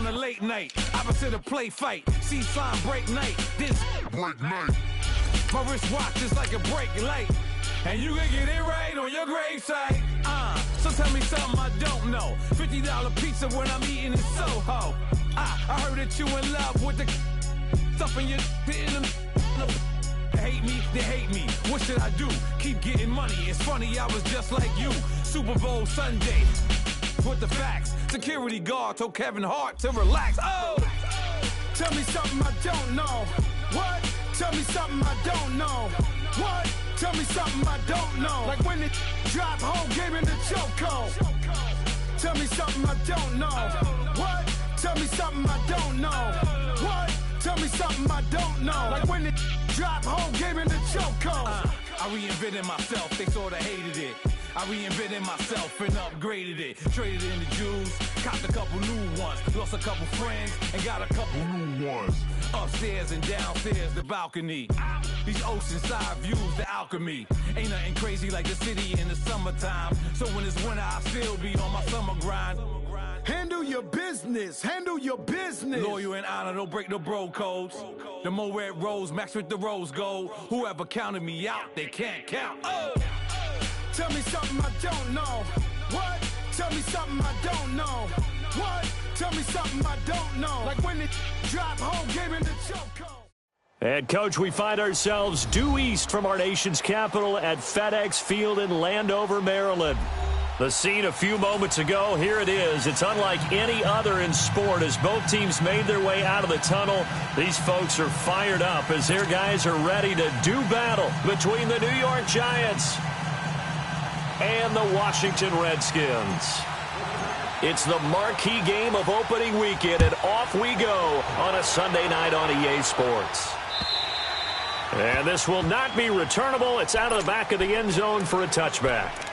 a late night. Opposite a play fight. See slime break night. This break night. My wristwatch is like a brake light. And you can get it right on your gravesite. So tell me something I don't know. $50 pizza when I'm eating in Soho. I heard that you in love with the stuff in your They hate me. What should I do? Keep getting money. It's funny, I was just like you. Super Bowl Sunday. With the facts. Security guard told Kevin Hart to relax. Oh! Tell me something I don't know. What? Tell me something I don't know. What? Tell me something I don't know. Like when it drop whole game in the chokehold. Tell me something I don't know. What? Tell me something I don't know. What? Tell me something I don't know. Like when it drop whole game in the chokehold. I reinvented myself, they sorta hated it. I reinvented myself and upgraded it. Traded in the Jews, copped a couple new ones. Lost a couple friends and got a couple new ones. Upstairs and downstairs, the balcony. These oceanside views, the alchemy. Ain't nothing crazy like the city in the summertime. So when it's winter, I still be on my summer grind. Handle your business, handle your business. Loyal and honor, don't break the bro codes. The more red rose, max with the rose gold. Whoever counted me out, they can't count. Oh! Tell me something I don't know. What? Tell me something I don't know. What? Tell me something I don't know. Like when it drop whole game in the chokehold. And, Coach, we find ourselves due east from our nation's capital at FedEx Field in Landover, Maryland. The scene a few moments ago, here it is. It's unlike any other in sport as both teams made their way out of the tunnel. These folks are fired up as their guys are ready to do battle between the New York Giants and the Washington Redskins. It's the marquee game of opening weekend, and off we go on a Sunday night on EA Sports. And this will not be returnable. It's out of the back of the end zone for a touchback.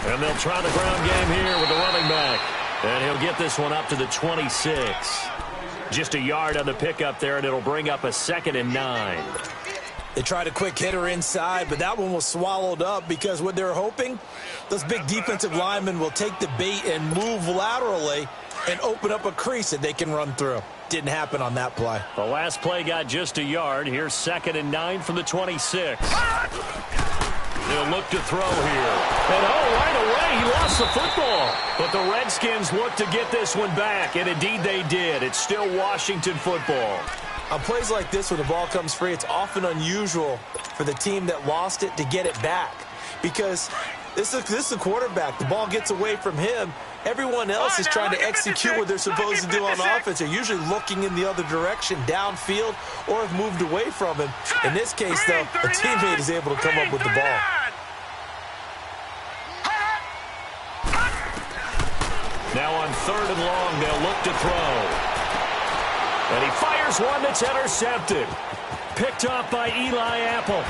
And they'll try the ground game here with the running back. And he'll get this one up to the 26. Just a yard on the pickup there, and it'll bring up a 2nd and 9. They tried a quick hitter inside, but that one was swallowed up because what they're hoping, those big defensive linemen will take the bait and move laterally and open up a crease that they can run through. Didn't happen on that play. The last play got just a yard. Here's 2nd and 9 from the 26. They'll look to throw here. And, right away, he lost the football. But the Redskins look to get this one back, and indeed they did. It's still Washington football. On plays like this, when the ball comes free, it's often unusual for the team that lost it to get it back. Because this is the quarterback. The ball gets away from him. Everyone else is trying to execute what they're supposed to do on offense. They're usually looking in the other direction, downfield, or have moved away from him. In this case, though, a teammate is able to come up with the ball. Now on 3rd and long, they'll look to throw. And he fires one that's intercepted. Picked off by Eli Apple.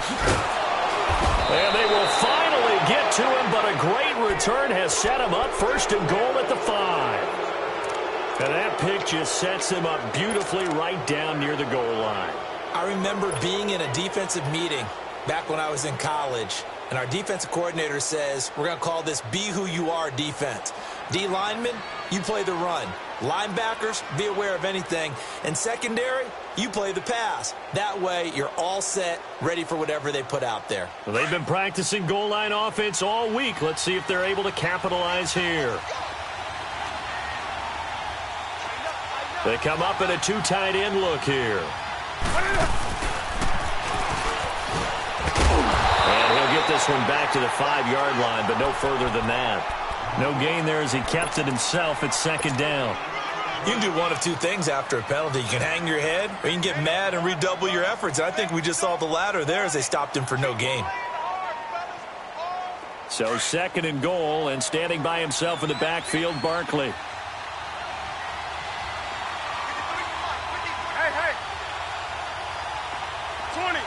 And they will finally get to him, but a great return has set him up 1st and goal at the 5. And that pick just sets him up beautifully right down near the goal line. I remember being in a defensive meeting back when I was in college, and our defensive coordinator says, we're going to call this Be Who You Are defense. D linemen, you play the run. Linebackers, be aware of anything. And secondary, you play the pass. That way, you're all set, ready for whatever they put out there. Well, they've been practicing goal line offense all week. Let's see if they're able to capitalize here. They come up in a 2 tight end look here. And he'll get this one back to the 5-yard line, but no further than that. No gain there as he kept it himself at 2nd down. You can do one of two things after a penalty. You can hang your head, or you can get mad and redouble your efforts. I think we just saw the latter there as they stopped him for no gain. So 2nd and goal, and standing by himself in the backfield, Barkley. Hey. 20.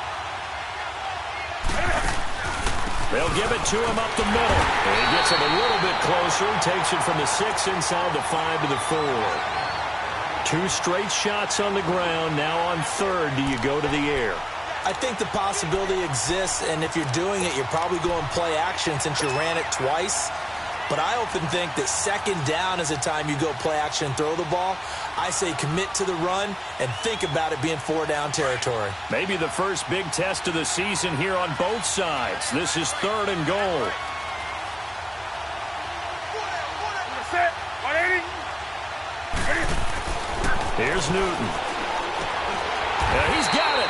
They'll give it to him up the middle. And he Gets him a little bit closer. Takes it from the 6 inside the 5 to the 4. 2 straight shots on the ground. Now on third, do you go to the air? I think the possibility exists, and if you're doing it, you're probably going play action since you ran it twice. But I often think that second down is the time you go play action and throw the ball. I say commit to the run and think about it being 4-down territory. Maybe the first big test of the season here on both sides. This is 3rd and goal. Here's Newton. And he's got it.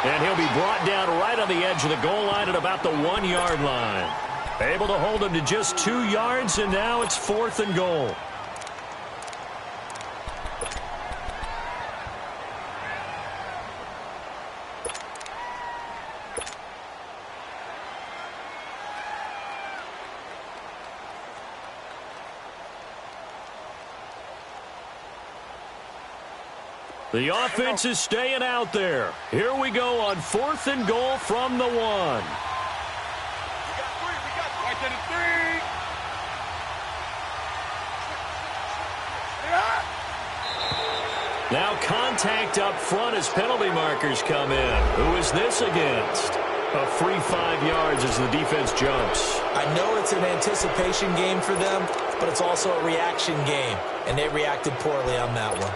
And he'll be brought down right on the edge of the goal line at about the 1-yard line. Able to hold him to just 2 yards, and now it's 4th and goal. The offense is staying out there. Here we go on 4th and goal from the 1. Now contact up front as penalty markers come in. Who is this against? A free 5 yards as the defense jumps. I know it's an anticipation game for them, but it's also a reaction game, and they reacted poorly on that one.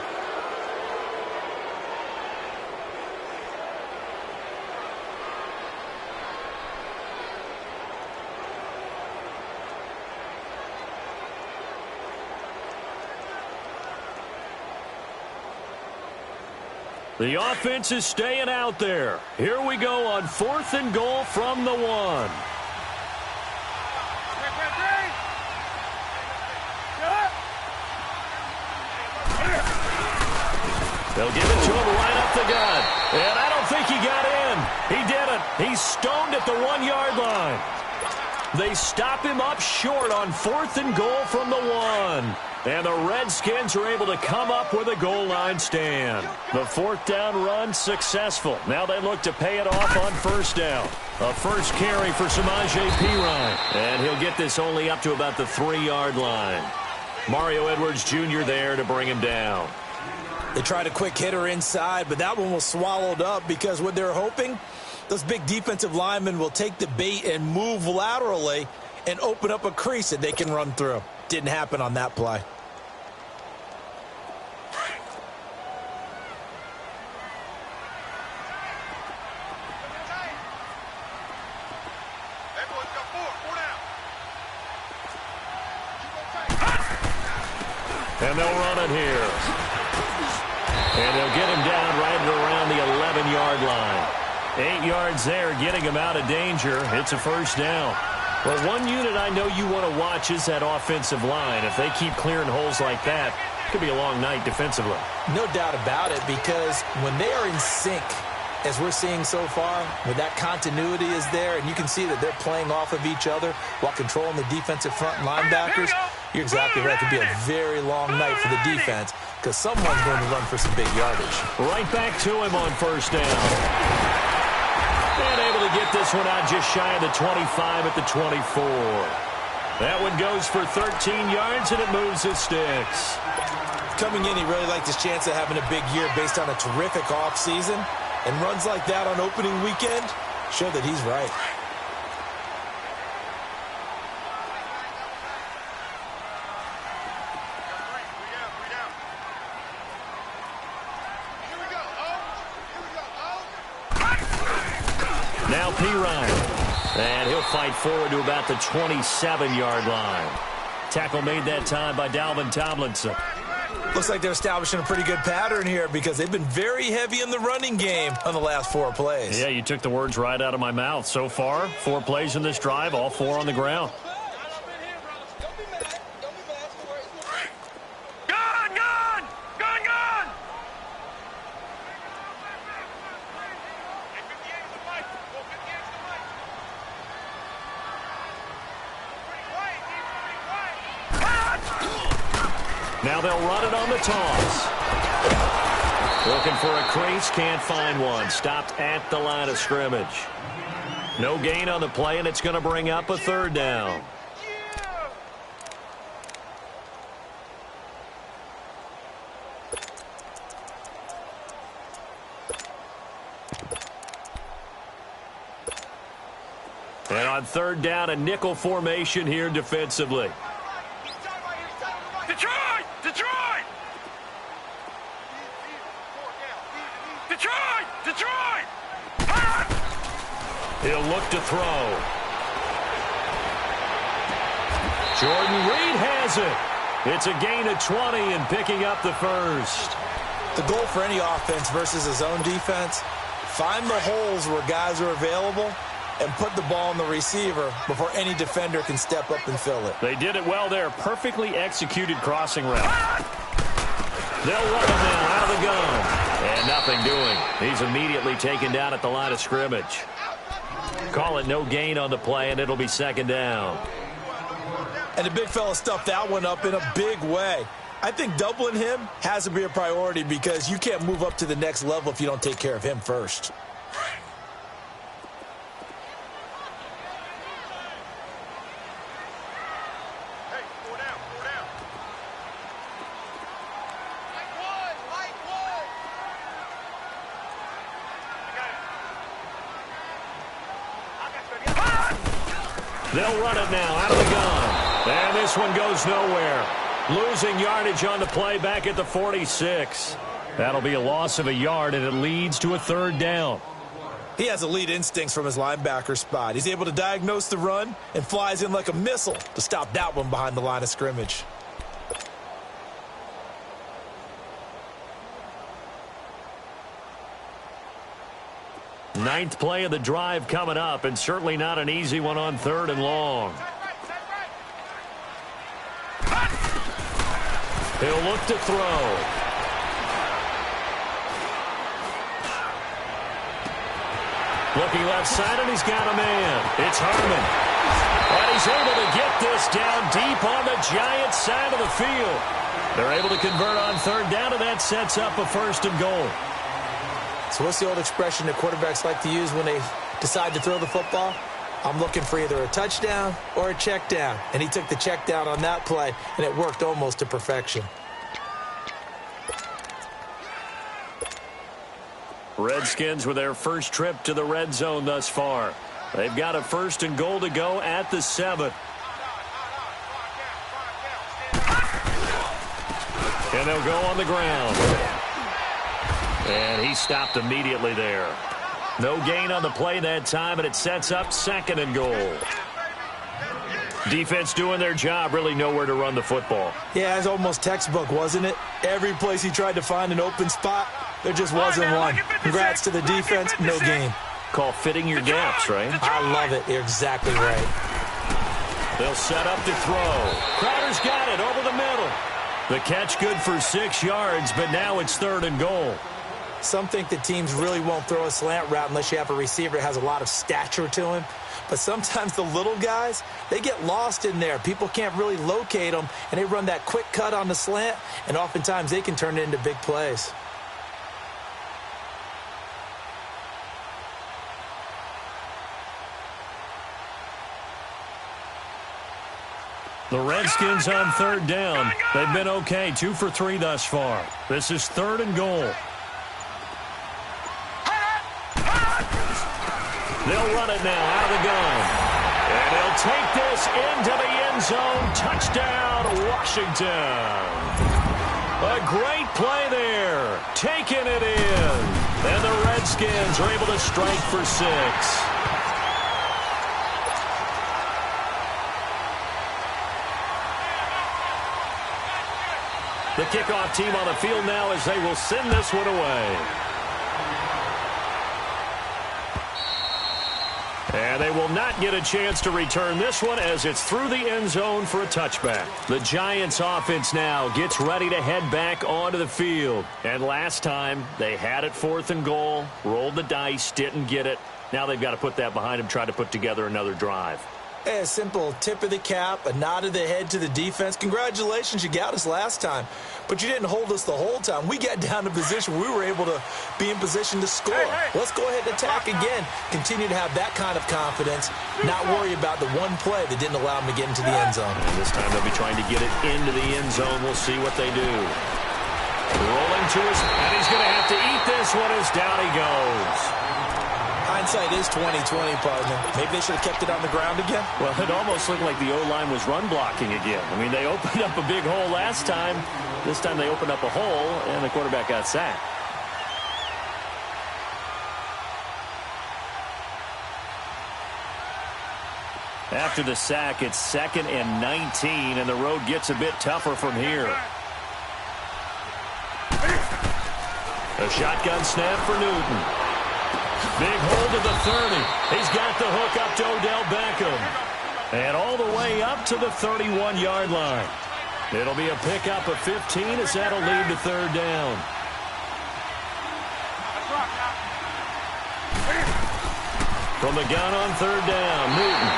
The offense is staying out there. Here we go on 4th and goal from the 1. They'll give it to him right up the gut. And I don't think he got in. He didn't. He's stoned at the 1-yard line. They stop him up short on 4th and goal from the 1. And the Redskins are able to come up with a goal line stand. The 4th down run successful. Now they look to pay it off on 1st down. A first carry for Samaje Perine. And he'll get this only up to about the 3-yard line. Mario Edwards Jr. there to bring him down. They tried a quick hitter inside, but that one was swallowed up because what they're hoping, those big defensive linemen will take the bait and move laterally and open up a crease that they can run through. Didn't happen on that play. And they'll run it here. And they'll get him down right around the 11-yard line. 8 yards there, getting him out of danger. It's a 1st down. Well, one unit I know you want to watch is that offensive line. If they keep clearing holes like that, it could be a long night defensively. No doubt about it, because when they are in sync, as we're seeing so far, when that continuity is there, and you can see that they're playing off of each other while controlling the defensive front linebackers, you're exactly right. It could be a very long night for the defense because someone's going to run for some big yardage. Right back to him on 1st down. And able to get this one out just shy of the 25 at the 24. That one goes for 13 yards, and it moves his sticks. Coming in, he really liked his chance of having a big year based on a terrific offseason. And runs like that on opening weekend show that he's right. Now Perine. And he'll fight forward to about the 27-yard line. Tackle made that time by Dalvin Tomlinson. Looks like they're establishing a pretty good pattern here because they've been very heavy in the running game on the last 4 plays. Yeah, you took the words right out of my mouth. So far, 4 plays in this drive, all 4 on the ground. Now they'll run it on the toss. Looking for a crease, can't find one. Stopped at the line of scrimmage. No gain on the play, and it's going to bring up a 3rd down. On third down, a nickel formation here defensively. Detroit! Detroit! Detroit! Detroit! He'll look to throw. Jordan Reed has it. It's a gain of 20 and picking up the first. The goal for any offense versus a zone defense, find the holes where guys are available and put the ball on the receiver before any defender can step up and fill it. They did it well there. Perfectly executed crossing route. They'll run him now out of the gun. And nothing doing. He's immediately taken down at the line of scrimmage. Call it no gain on the play, and it'll be second down. And the big fella stuffed that one up in a big way. I think doubling him has to be a priority because you can't move up to the next level if you don't take care of him first. They'll run it now out of the gun. And this one goes nowhere. Losing yardage on the play back at the 46. That'll be a loss of a yard, and it leads to a third down. He has elite instincts from his linebacker spot. He's able to diagnose the run and flies in like a missile to stop that one behind the line of scrimmage. Ninth play of the drive coming up, and certainly not an easy one on third and long. He'll look to throw. Looking left side, and he's got a man. It's Harmon. And he's able to get this down deep on the Giants side of the field. They're able to convert on third down, and that sets up a first and goal. So what's the old expression that quarterbacks like to use when they decide to throw the football? I'm looking for either a touchdown or a check down. And he took the check down on that play, and it worked almost to perfection. Redskins with their first trip to the red zone thus far. They've got a first and goal to go at the 7. And they'll go on the ground. And he stopped immediately there. No gain on the play that time, and it sets up second and goal. Defense doing their job, really nowhere to run the football. Yeah, it's almost textbook, wasn't it? Every place he tried to find an open spot, there just wasn't one. Congrats to the defense, no gain. Call fitting your gaps, right? I love it. You're exactly right. They'll set up to throw. Crowder's got it over the middle. The catch good for 6 yards, but now it's third and goal. Some think that teams really won't throw a slant route unless you have a receiver that has a lot of stature to him. But sometimes the little guys, they get lost in there. People can't really locate them, and they run that quick cut on the slant, and oftentimes they can turn it into big plays. The Redskins on third down. They've been okay, 2 for 3 thus far. This is third and goal. They'll run it now out of the gun. And they'll take this into the end zone. Touchdown, Washington. A great play there. Taking it in. And the Redskins are able to strike for 6. The kickoff team on the field now as they will send this one away. And they will not get a chance to return this one as it's through the end zone for a touchback. The Giants offense now gets ready to head back onto the field. And last time they had it 4th and goal, rolled the dice, didn't get it. Now they've got to put that behind them, try to put together another drive. A simple tip of the cap, a nod of the head to the defense. Congratulations, you got us last time. But you didn't hold us the whole time. We got down to position. We were able to be in position to score. Let's go ahead and attack again. Continue to have that kind of confidence. Not worry about the one play that didn't allow them to get into the end zone. And this time they'll be trying to get it into the end zone. We'll see what they do. Rolling to his, and he's going to have to eat this one as down he goes. I Hindsight is 20/20, partner. Maybe they should have kept it on the ground again. Well, it almost looked like the O-line was run blocking again. I mean, they opened up a big hole last time. This time they opened up a hole, and the quarterback got sacked. After the sack, it's 2nd and 19, and the road gets a bit tougher from here. A shotgun snap for Newton. Big hold to the 30. He's got the hook up to Odell Beckham. And all the way up to the 31-yard line. It'll be a pickup of 15 as that'll lead to 3rd down. From the gun on 3rd down, Newton.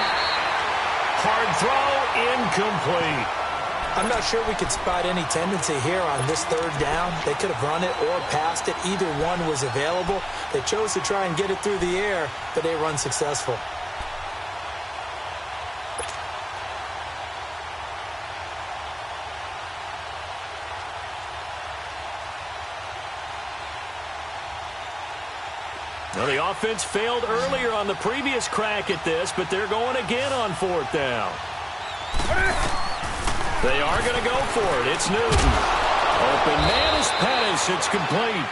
Hard throw, incomplete. I'm not sure we could spot any tendency here on this 3rd down. They could have run it or passed it. Either one was available. They chose to try and get it through the air, but they run successful. Well, the offense failed earlier on the previous crack at this, but they're going again on 4th down. They are going to go for it. It's Newton. Open man is Pettis. It's complete.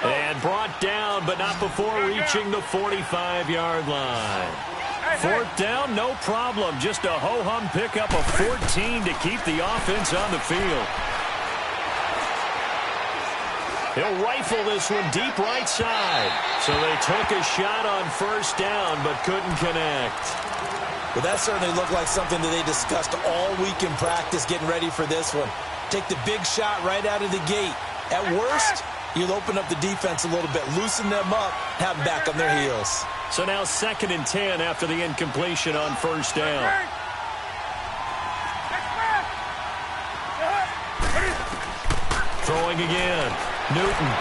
And brought down, but not before reaching the 45-yard line. 4th down, no problem. Just a ho-hum pickup of 14 to keep the offense on the field. He'll rifle this one deep right side. So they took a shot on 1st down, but couldn't connect. Well, that certainly looked like something that they discussed all week in practice getting ready for this one. Take the big shot right out of the gate. At worst, you'll open up the defense a little bit, loosen them up, have them back on their heels. So now 2nd and 10 after the incompletion on 1st down. Throwing again. Newton.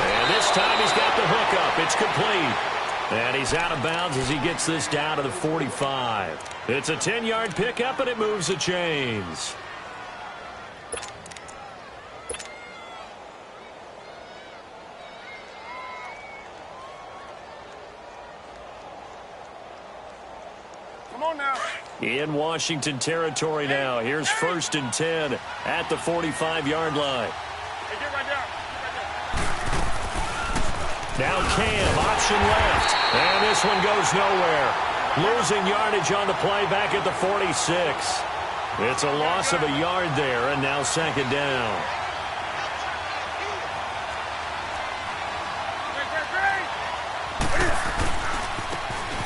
And this time he's got the hook up. It's complete. And he's out of bounds as he gets this down to the 45. It's a 10-yard pickup, and it moves the chains. Come on now. In Washington territory now. Here's 1st and 10 at the 45-yard line. Hey, get right down. Now Cam, option left. And this one goes nowhere. Losing yardage on the play back at the 46. It's a loss of a yard there, and now 2nd down.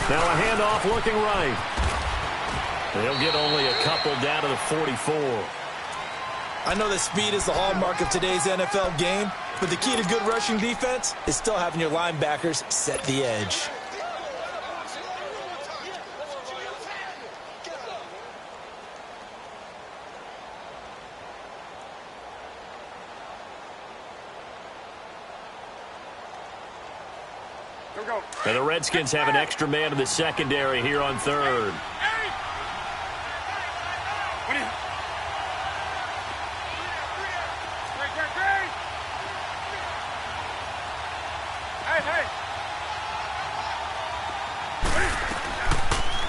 Now a handoff looking right. They'll get only a couple down to the 44. I know that speed is the hallmark of today's NFL game, but the key to good rushing defense is still having your linebackers set the edge. And the Redskins have an extra man in the secondary here on 3rd.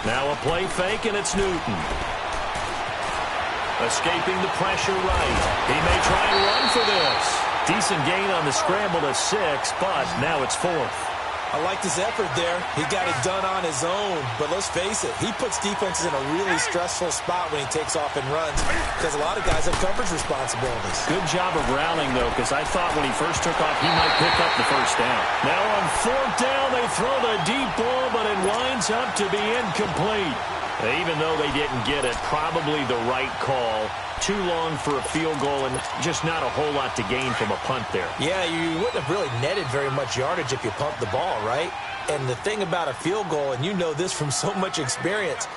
Now a play fake, and it's Newton. Escaping the pressure right. He may try and run for this. Decent gain on the scramble to 6, but now it's 4th. I liked his effort there. He got it done on his own. But let's face it, he puts defenses in a really stressful spot when he takes off and runs because a lot of guys have coverage responsibilities. Good job of rallying, though, because I thought when he first took off, he might pick up the 1st down. Now on 4th down, they throw the deep ball, but it winds up to be incomplete. Even though they didn't get it, probably the right call. Too long for a field goal and just not a whole lot to gain from a punt there. Yeah, you wouldn't have really netted very much yardage if you pumped the ball, right? And the thing about a field goal, and you know this from so much experience,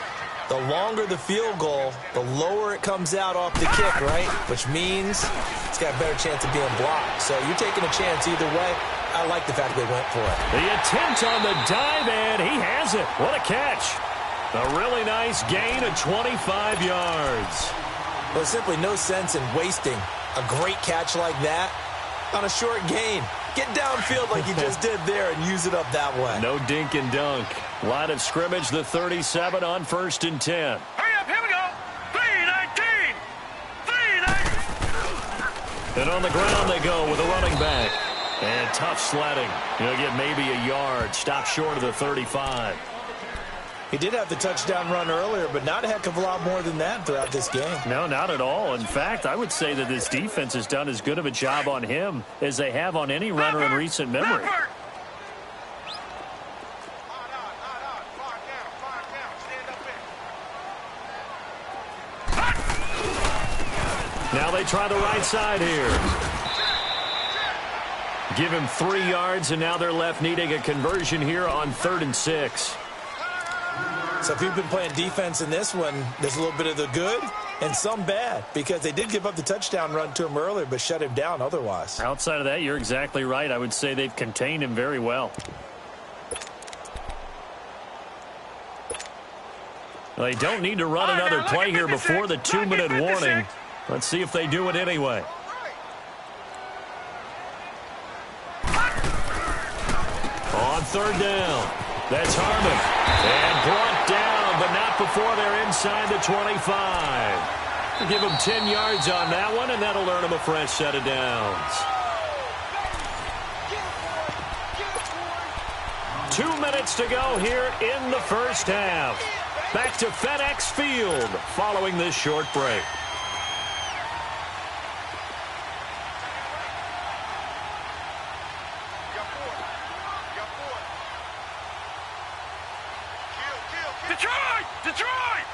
the longer the field goal, the lower it comes out off the kick, right? Which means it's got a better chance of being blocked. So you're taking a chance either way. I like the fact they went for it. The attempt on the dive, and he has it. What a catch. A really nice gain of 25 yards. There's simply no sense in wasting a great catch like that on a short gain. Get downfield like you just did there and use it up that way. No dink and dunk. Line of scrimmage, the 37 on 1st and 10. Hurry up, here we go. 3-19. 3-19. And on the ground they go with a running back. And tough sledding. He'll get maybe a yard. Stop short of the 35. He did have the touchdown run earlier, but not a heck of a lot more than that throughout this game. No, not at all. In fact, I would say that this defense has done as good of a job on him as they have on any runner in recent memory. Now they try the right side here. Give him 3 yards, and now they're left needing a conversion here on 3rd and 6. So if you've been playing defense in this one, there's a little bit of the good and some bad, because they did give up the touchdown run to him earlier but shut him down otherwise. Outside of that, you're exactly right. I would say they've contained him very well. They don't need to run another play here before the 2-minute warning. Let's see if they do it anyway. On 3rd down, that's Harmon. And brought down, but not before they're inside the 25. Give them 10 yards on that one, and that'll earn them a fresh set of downs. 2 minutes to go here in the first half. Back to FedEx Field following this short break. Detroit!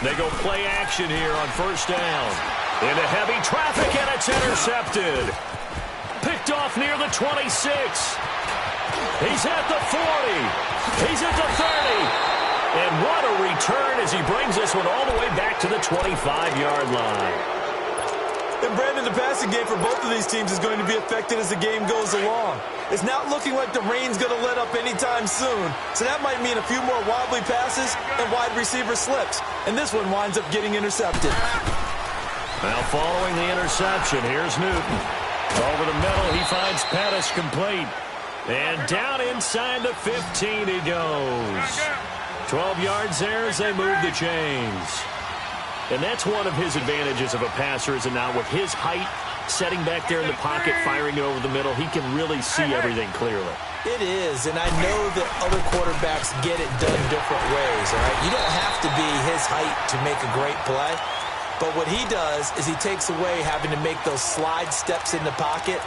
They go play action here on 1st down. Into heavy traffic, and it's intercepted. Picked off near the 26. He's at the 40. He's at the 30. And what a return as he brings this one all the way back to the 25-yard line. And Brandon, the passing game for both of these teams is going to be affected as the game goes along. It's not looking like the rain's going to let up anytime soon, so that might mean a few more wobbly passes and wide receiver slips. And this one winds up getting intercepted. Now following the interception, here's Newton. Over the middle, he finds Pettis complete. And down inside the 15 he goes. 12 yards there as they move the chains. And that's one of his advantages of a passer, is it not? With his height, setting back there in the pocket, firing it over the middle, he can really see everything clearly. It is, and I know that other quarterbacks get it done different ways, all right? You don't have to be his height to make a great play, but what he does is he takes away having to make those slide steps in the pocket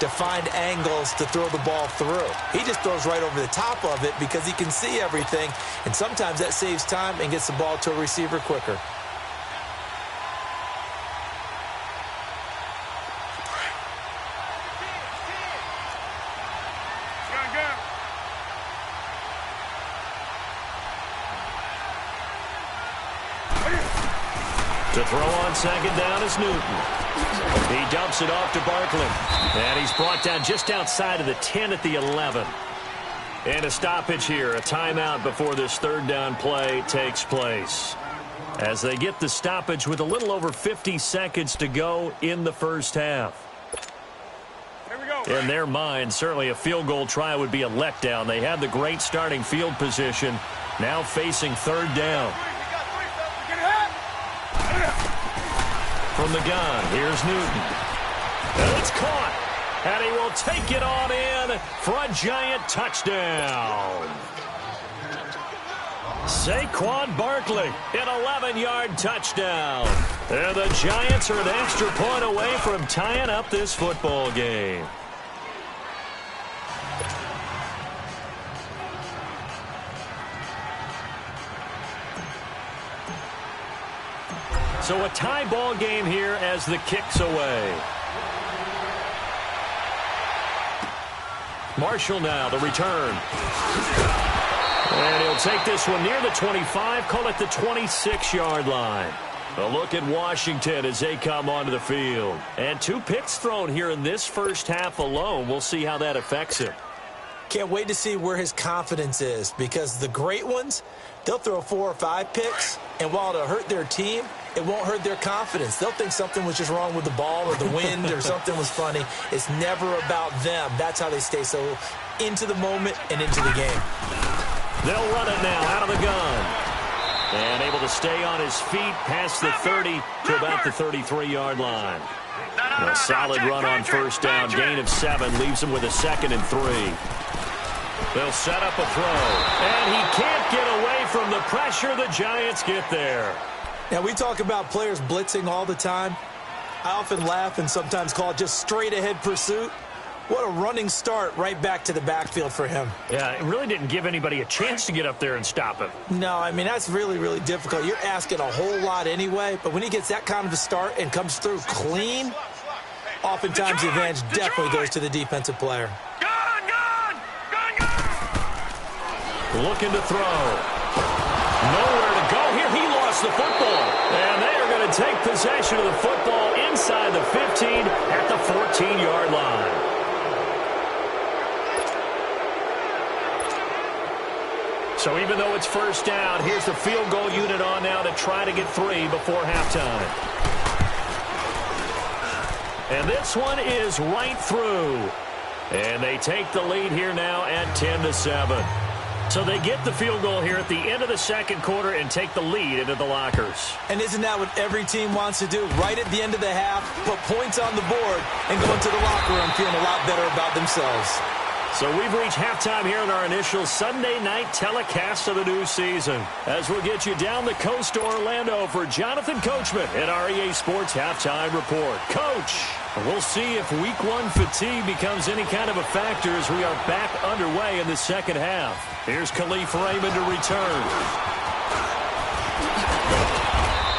to find angles to throw the ball through. He just throws right over the top of it because he can see everything, and sometimes that saves time and gets the ball to a receiver quicker. To throw on 2nd down is Newton. He dumps it off to Barkley. And he's brought down just outside of the 10 at the 11. And a stoppage here, a timeout before this 3rd down play takes place. As they get the stoppage with a little over 50 seconds to go in the first half. Here we go. In their mind, certainly a field goal try would be a letdown. They had the great starting field position, now facing 3rd down. From the gun, here's Newton. And it's caught. And he will take it on in for a giant touchdown. Saquon Barkley, an 11-yard touchdown. And the Giants are an extra point away from tying up this football game. So a tie ball game here as the kick's away. Marshall now, the return. And he'll take this one near the 25, call it the 26-yard line. A look at Washington as they come onto the field. And 2 picks thrown here in this first half alone. We'll see how that affects him. Can't wait to see where his confidence is, because the great ones, they'll throw 4 or 5 picks, and while it'll hurt their team, it won't hurt their confidence. They'll think something was just wrong with the ball or the wind or something was funny. It's never about them. That's how they stay so into the moment and into the game. They'll run it now out of the gun. And able to stay on his feet past the 30 to about the 33-yard line. A solid run on first down. Gain of 7 leaves him with a 2nd and 3. They'll set up a throw. And he can't get away from the pressure. The Giants get there. Now, we talk about players blitzing all the time. I often laugh and sometimes call it just straight-ahead pursuit. What a running start right back to the backfield for him. Yeah, it really didn't give anybody a chance to get up there and stop him. No, I mean, that's really, really difficult. You're asking a whole lot anyway, but when he gets that kind of a start and comes through clean, oftentimes the advantage definitely goes to the defensive player. Looking to throw. Nowhere to go here. He lost the football. And they are going to take possession of the football inside the 15 at the 14-yard line. So even though it's first down, here's the field goal unit on now to try to get 3 before halftime. And this one is right through. And they take the lead here now at 10-7. So they get the field goal here at the end of the second quarter and take the lead into the lockers. And isn't that what every team wants to do? Right at the end of the half, put points on the board, and go into the locker room feeling a lot better about themselves. So we've reached halftime here in our initial Sunday night telecast of the new season. As we'll get you down the coast to Orlando for Jonathan Coachman at our EA Sports Halftime Report. Coach, we'll see if Week 1 fatigue becomes any kind of a factor as we are back underway in the second half. Here's Khalif Raymond to return.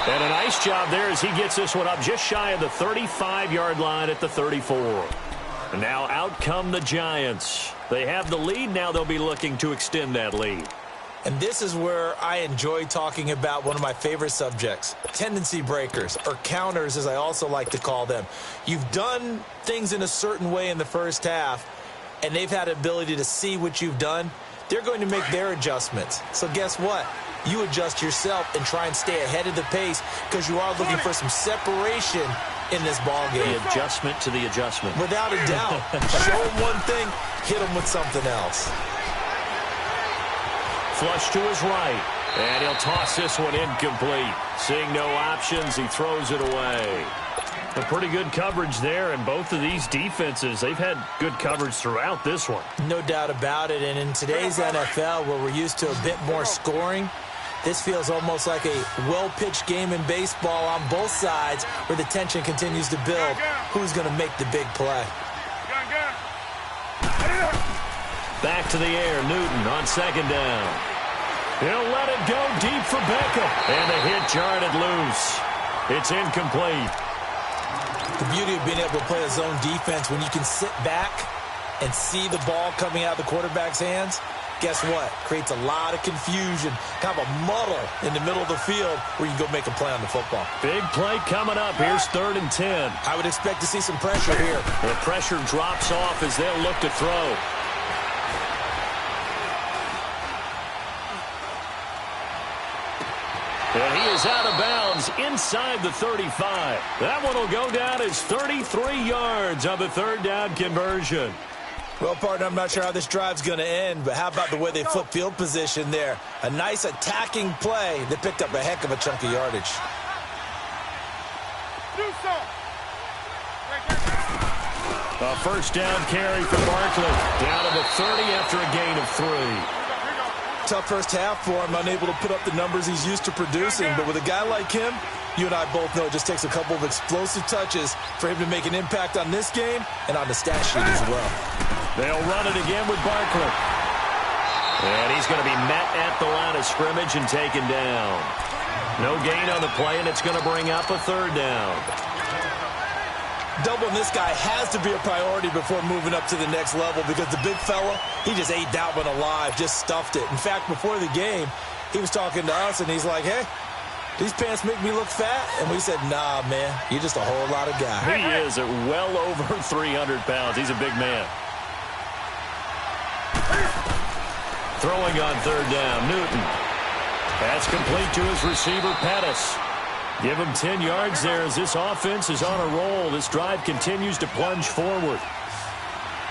And a nice job there as he gets this one up just shy of the 35-yard line at the 34. And now out come the Giants. They have the lead. Now they'll be looking to extend that lead. And this is where I enjoy talking about one of my favorite subjects, tendency breakers, or counters as I also like to call them. You've done things in a certain way in the first half, and they've had the ability to see what you've done. They're going to make their adjustments. So guess what? You adjust yourself and try and stay ahead of the pace because you are looking for some separation in this ball game. The adjustment to the adjustment. Without a doubt. Show them one thing, hit them with something else. Flush to his right. And he'll toss this one incomplete. Seeing no options, he throws it away. A pretty good coverage there, and both of these defenses, they've had good coverage throughout this one. No doubt about it, and in today's NFL, where we're used to a bit more scoring, this feels almost like a well-pitched game in baseball on both sides where the tension continues to build. Who's going to make the big play? Back to the air, Newton on second down. He'll let it go deep for Beckham. And the hit jarred it loose. It's incomplete. The beauty of being able to play a zone defense when you can sit back and see the ball coming out of the quarterback's hands, guess what? Creates a lot of confusion, kind of a muddle in the middle of the field where you go make a play on the football. Big play coming up. Here's 3rd and 10. I would expect to see some pressure here. The pressure drops off as they'll look to throw. And he is out of bounds inside the 35. That one will go down as 33 yards on the 3rd down conversion. Well, partner, I'm not sure how this drive's going to end, but how about the way they flip field position there? A nice attacking play that picked up a heck of a chunk of yardage. A first down carry for Barkley. Down to the 30 after a gain of 3. Tough first half for him, unable to put up the numbers he's used to producing. But with a guy like him, you and I both know it just takes a couple of explosive touches for him to make an impact on this game and on the stat sheet as well. They'll run it again with Barkley. And he's going to be met at the line of scrimmage and taken down. No gain on the play, and it's going to bring up a 3rd down. Doubling this guy has to be a priority before moving up to the next level because the big fella, he just ate that one alive, just stuffed it. In fact, before the game, he was talking to us, and he's like, hey, these pants make me look fat. And we said, nah, man, you're just a whole lot of guy. He is at well over 300 pounds. He's a big man. Throwing on 3rd down, Newton. Pass complete to his receiver, Pettis. Give him 10 yards there as this offense is on a roll. This drive continues to plunge forward.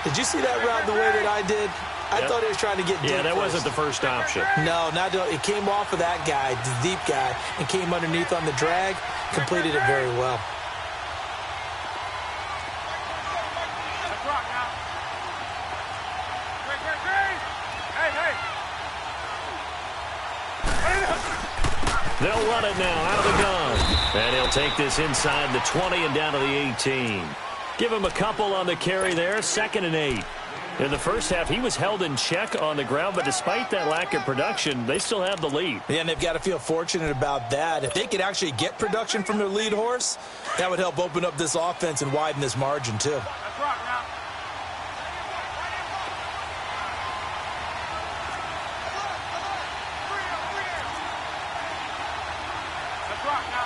Did you see that route the way that I did? I thought he was trying to get deep. Yeah, that first. wasn't the first option. No, it came off of that guy, the deep guy, and came underneath on the drag. Completed it very well. They'll run it now out of the gun. And he'll take this inside the 20 and down to the 18. Give him a couple on the carry there, 2nd and 8. In the first half, he was held in check on the ground, but despite that lack of production, they still have the lead. Yeah, and they've got to feel fortunate about that. If they could actually get production from their lead horse, that would help open up this offense and widen this margin, too. Let's rock now. Let's rock now.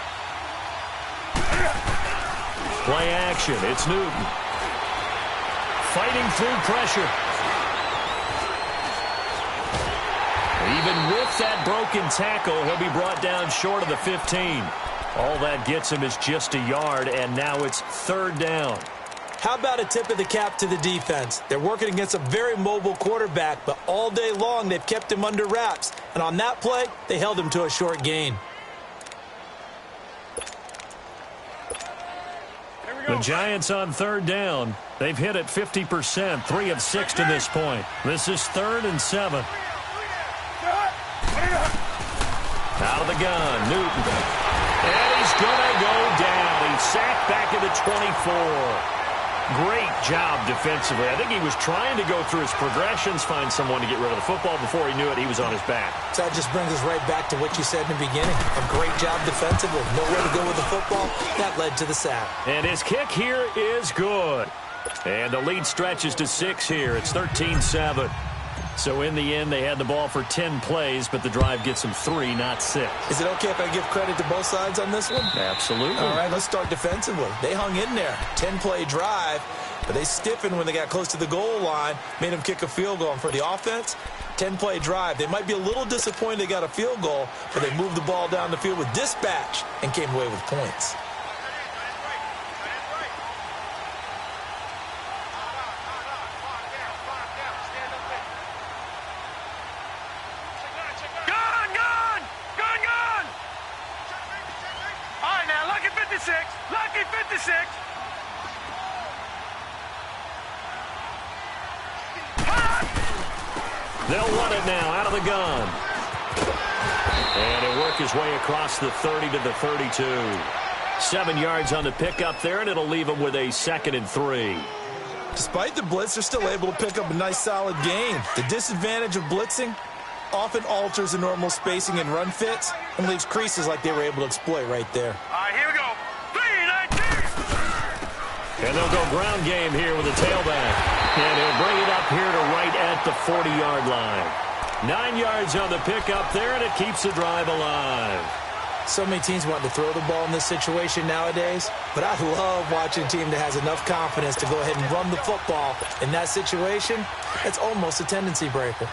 Play action. It's Newton. Fighting through pressure. Even with that broken tackle, he'll be brought down short of the 15. All that gets him is just a yard, and now it's 3rd down. How about a tip of the cap to the defense? They're working against a very mobile quarterback, but all day long they've kept him under wraps. And on that play, they held him to a short gain. The Giants on 3rd down. They've hit it 50%, 3 of 6 to this point. This is 3rd and 7. Out of the gun, Newton. And he's going to go down. He's sacked back at the 24. Great job defensively. I think he was trying to go through his progressions, find someone to get rid of the football. Before he knew it, he was on his back. So that just brings us right back to what you said in the beginning. A great job defensively. Nowhere to go with the football. That led to the sack. And his kick here is good. And the lead stretches to 6 here. It's 13-7. So in the end, they had the ball for 10 plays, but the drive gets them 3, not 6. Is it okay if I give credit to both sides on this one? Absolutely. All right, let's start defensively. They hung in there. 10-play drive, but they stiffened when they got close to the goal line, made them kick a field goal. And for the offense, 10-play drive. They might be a little disappointed they got a field goal, but they moved the ball down the field with dispatch and came away with points. Lucky 56. They'll run it now out of the gun. And he'll work his way across the 30 to the 32. 7 yards on the pickup there, and it'll leave him with a 2nd and 3. Despite the blitz, they're still able to pick up a nice, solid gain. The disadvantage of blitzing often alters the normal spacing and run fits and leaves creases like they were able to exploit right there. All right, here we go. 3-19. And they'll go ground game here with a tailback. And he'll bring it up here to right at the 40-yard line. 9 yards on the pickup there, and it keeps the drive alive. So many teams want to throw the ball in this situation nowadays, but I love watching a team that has enough confidence to go ahead and run the football. In that situation, it's almost a tendency breaker.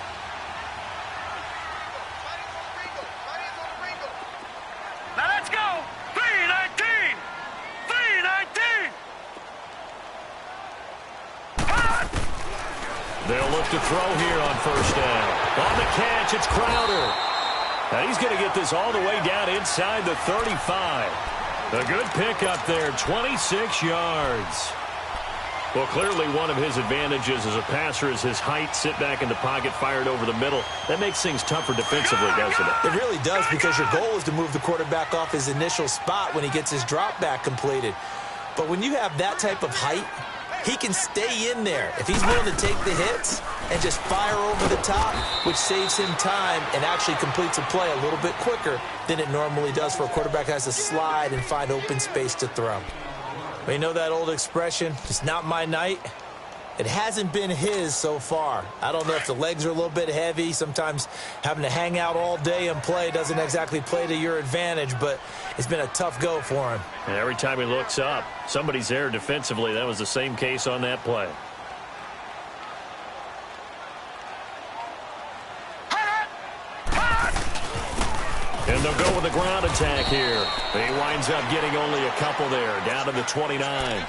Now let's go. 3-19. 3-19. They'll look to throw here on first down. On the catch, it's Crowder. And he's going to get this all the way down inside the 35. A good pickup there, 26 yards. Well, clearly one of his advantages as a passer is his height. Sit back in the pocket, fired over the middle. That makes things tougher defensively, doesn't it? It really does, because your goal is to move the quarterback off his initial spot when he gets his drop back completed. But when you have that type of height, he can stay in there if he's willing to take the hits and just fire over the top, which saves him time and actually completes a play a little bit quicker than it normally does for a quarterback that has to slide and find open space to throw. But you know that old expression, it's not my night? It hasn't been his so far. I don't know if the legs are a little bit heavy. Sometimes having to hang out all day and play doesn't exactly play to your advantage, but it's been a tough go for him. And every time he looks up, somebody's there defensively. That was the same case on that play. And they'll go with a ground attack here. He winds up getting only a couple there, down to the 29.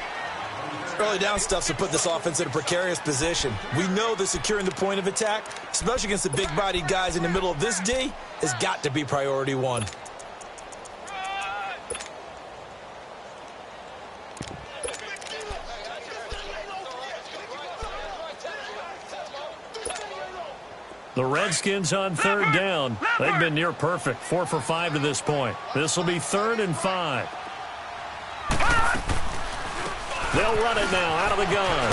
Early down stuff's to put this offense in a precarious position. We know that securing the point of attack, especially against the big-bodied guys in the middle of this D, has got to be priority one. The Redskins on third down. They've been near perfect, 4 for 5 to this point. This will be 3rd and 5. They'll run it now out of the gun.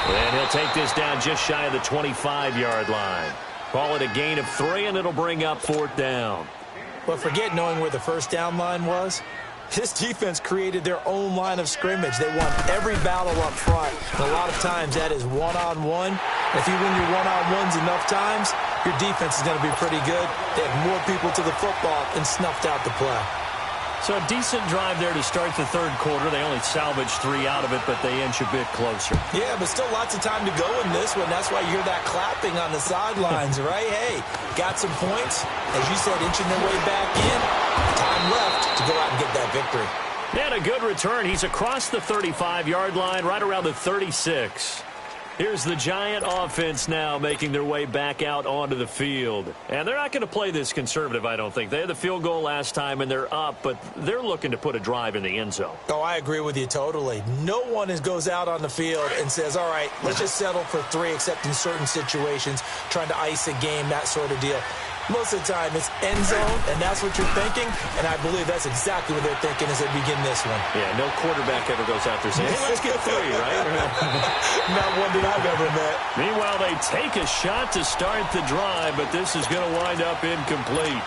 And he'll take this down just shy of the 25-yard line. Call it a gain of 3, and it'll bring up 4th down. But forget knowing where the first down line was. This defense created their own line of scrimmage. They won every battle up front. And a lot of times that is one-on-one. If you win your one-on-ones enough times, your defense is going to be pretty good. They have more people to the football and snuffed out the play. So a decent drive there to start the third quarter. They only salvaged 3 out of it, but they inch a bit closer. Yeah, but still lots of time to go in this one. That's why you hear that clapping on the sidelines, right? Hey, got some points. As you said, inching their way back in. Time left to go out and get that victory. And a good return. He's across the 35-yard line, right around the 36. Here's the Giant offense now making their way back out onto the field. And they're not going to play this conservative, I don't think. They had the field goal last time, and they're up, but they're looking to put a drive in the end zone. Oh, I agree with you totally. No one goes out on the field and says, all right, let's just settle for 3, except in certain situations, trying to ice a game, that sort of deal. Most of the time, it's end zone, and that's what you're thinking, and I believe that's exactly what they're thinking as they begin this one. Yeah, no quarterback ever goes out there saying, hey, let's get 3, right? Not one that I've ever met. Meanwhile, they take a shot to start the drive, but this is going to wind up incomplete.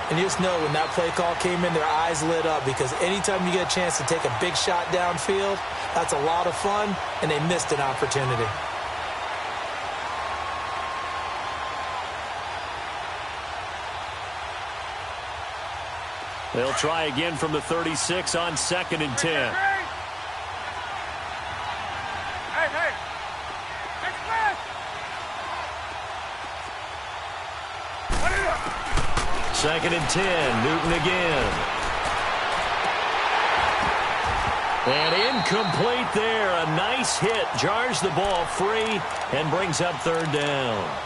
And you just know when that play call came in, their eyes lit up, because anytime you get a chance to take a big shot downfield, that's a lot of fun, and they missed an opportunity. They'll try again from the 36 on 2nd and 10. Hey, hey. Next pass. Put it up. 2nd and 10. Newton again. And incomplete there. A nice hit. Jars the ball free and brings up 3rd down.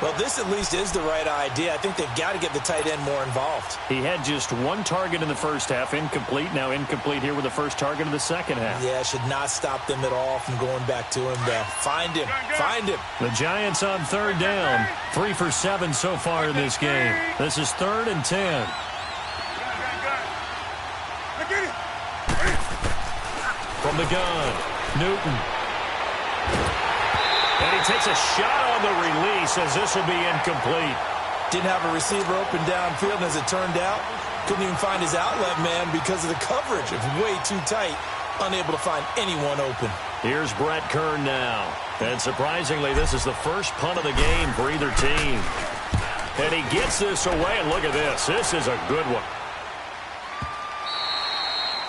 Well, this at least is the right idea. I think they've got to get the tight end more involved. He had just 1 target in the first half, incomplete. Now incomplete here with the first target of the second half. Yeah, should not stop them at all from going back to him, though. Find him. Find him. The Giants on 3rd down. 3 for 7 so far in this game. This is 3rd and 10. From the gun, Newton. And he takes a shot on the release as this will be incomplete. Didn't have a receiver open downfield, and as it turned out, couldn't even find his outlet man because of the coverage. It was way too tight, unable to find anyone open. Here's Brett Kern now. And surprisingly, this is the first punt of the game for either team. And he gets this away, and look at this. This is a good one.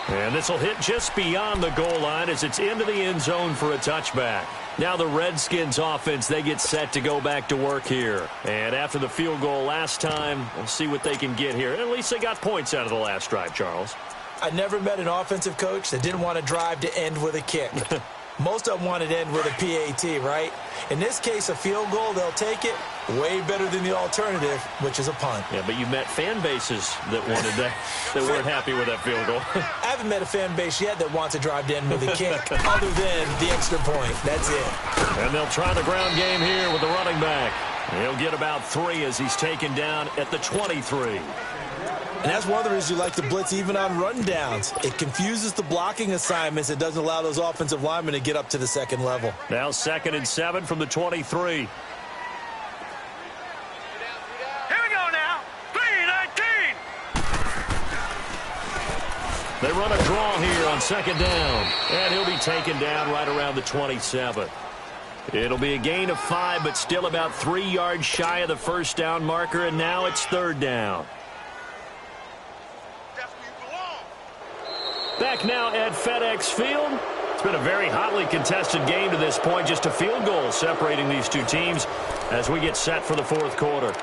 And this will hit just beyond the goal line as it's into the end zone for a touchback. Now the Redskins offense, they get set to go back to work here. And after the field goal last time, we'll see what they can get here. At least they got points out of the last drive, Charles. I never met an offensive coach that didn't want to drive to end with a kick. Most of them wanted to end with a PAT, right? In this case, a field goal, they'll take it. Way better than the alternative, which is a punt. Yeah, but you met fan bases that wanted that, that weren't happy with that field goal. I haven't met a fan base yet that wants to drive to end with a kick, other than the extra point. That's it. And they'll try the ground game here with the running back. He'll get about 3 as he's taken down at the 23. And that's one of the reasons you like to blitz even on rundowns. It confuses the blocking assignments. It doesn't allow those offensive linemen to get up to the second level. Now 2nd and 7 from the 23. They run a draw here on 2nd down. And he'll be taken down right around the 27. It'll be a gain of 5, but still about 3 yards shy of the first down marker, and now it's 3rd down. Back now at FedEx Field. It's been a very hotly contested game to this point. Just a field goal separating these two teams as we get set for the 4th quarter.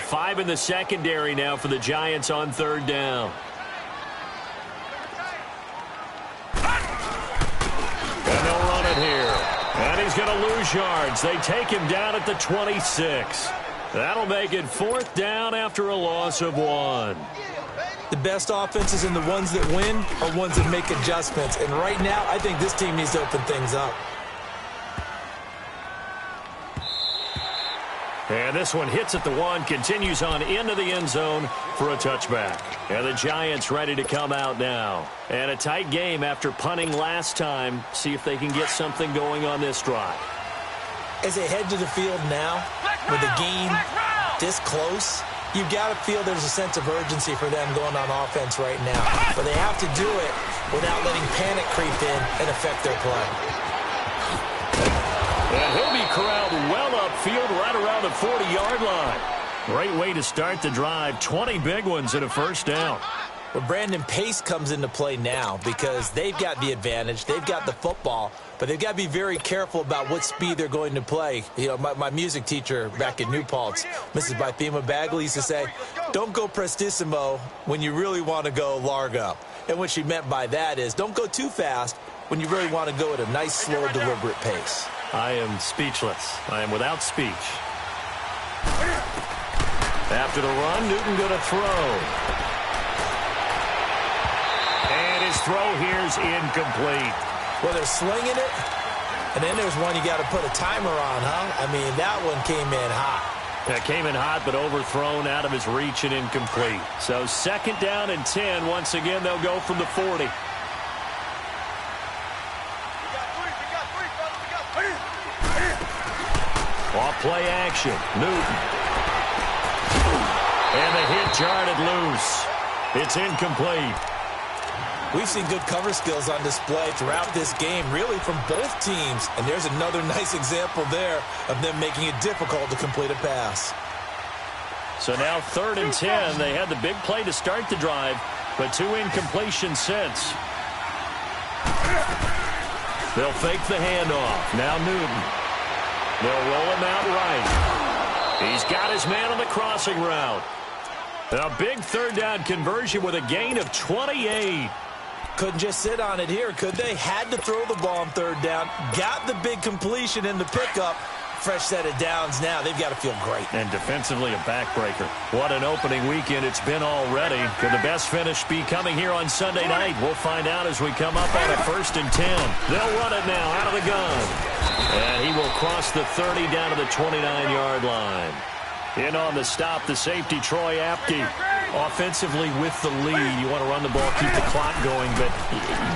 5 in the secondary now for the Giants on third down. And they'll run it here. And he's going to lose yards. They take him down at the 26. That'll make it 4th down after a loss of 1. The best offenses and the ones that win are ones that make adjustments. And right now, I think this team needs to open things up. And this one hits at the 1, continues on into the end zone for a touchback. And the Giants ready to come out now. And a tight game after punting last time. See if they can get something going on this drive. As they head to the field now, with the game this close, you've got to feel there's a sense of urgency for them going on offense right now. But they have to do it without letting panic creep in and affect their play. And he'll be corralled well upfield right around the 40-yard line. Great way to start the drive. 20 big ones and a first down. Well, Brandon, pace comes into play now because they've got the advantage. They've got the football, but they've got to be very careful about what speed they're going to play. You know, my music teacher back in New Paltz, Mrs. Bythema Bagley, used to say, don't go prestissimo when you really want to go largo. And what she meant by that is don't go too fast when you really want to go at a nice, slow, deliberate pace. I am speechless. I am without speech. After the run, Newton going to throw. And his throw here's incomplete. Well, they're slinging it, and then there's one you got to put a timer on, huh? I mean, that one came in hot. That came in hot, but overthrown out of his reach and incomplete. So 2nd down and 10. Once again, they'll go from the 40. Off play action. Newton. And the hit jarred loose. It's incomplete. We've seen good cover skills on display throughout this game, really from both teams. And there's another nice example there of them making it difficult to complete a pass. So now 3rd and 10. They had the big play to start the drive, but 2 incompletions since. They'll fake the handoff. Now Newton. They'll roll him out right. He's got his man on the crossing route. A big 3rd down conversion with a gain of 28. Couldn't just sit on it here, could they? Had to throw the ball on 3rd down. Got the big completion in the pickup. Fresh set of downs now. They've got to feel great. And defensively a backbreaker. What an opening weekend it's been already. Could the best finish be coming here on Sunday night? We'll find out as we come up on a 1st and 10. They'll run it now out of the gun. And he will cross the 30 down to the 29-yard line. In on the stop, the safety, Troy Apke. Offensively with the lead, you want to run the ball, keep the clock going, but